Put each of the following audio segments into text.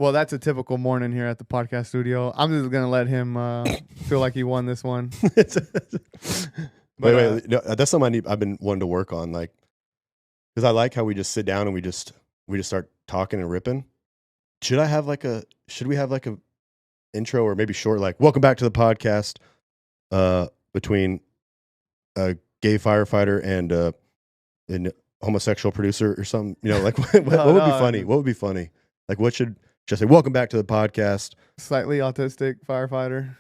Well, that's a typical morning here at the podcast studio. I'm just gonna let him feel like he won this one. Wait, no, that's something I've been wanting to work on, like, because I like how we just sit down and we just start talking and ripping. Should we have like a intro or maybe short, like, welcome back to the podcast, between a gay firefighter and an homosexual producer or something, like what would be funny? What would be funny? Like, what should just say, welcome back to the podcast. Slightly autistic firefighter,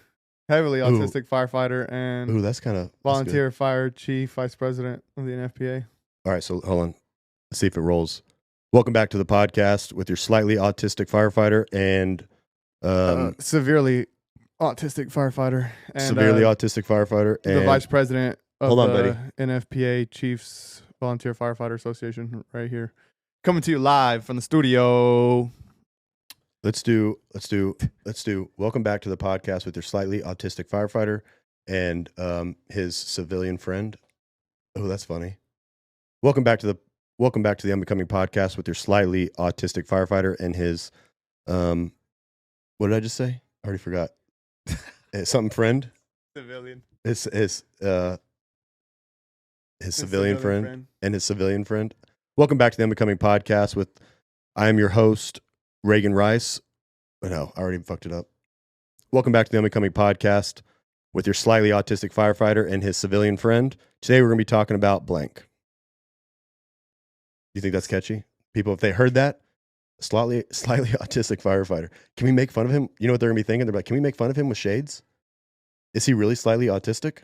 heavily autistic firefighter, and that's kind of volunteer fire chief, vice president of the NFPA. All right, so hold on. Let's see if it rolls. Welcome back to the podcast with your slightly autistic firefighter and severely autistic firefighter. And, autistic firefighter. And the vice president of the NFPA Chiefs Volunteer Firefighter Association right here. Coming to you live from the studio. Let's do welcome back to the podcast with your slightly autistic firefighter and his civilian friend. Oh, that's funny. Welcome back to the Unbecoming podcast with your slightly autistic firefighter and his what did I just say? I already forgot. Something friend? Civilian. His civilian friend and his civilian friend. Welcome back to the Unbecoming podcast with I am your host, Reagan Rice. Oh, no, I already fucked it up. Welcome back to the Unbecoming podcast with your slightly autistic firefighter and his civilian friend. Today we're going to be talking about blank. Do you think that's catchy? People, if they heard that, slightly autistic firefighter, can we make fun of him? You know what they're going to be thinking? They're like, can we make fun of him with shades? Is he really slightly autistic?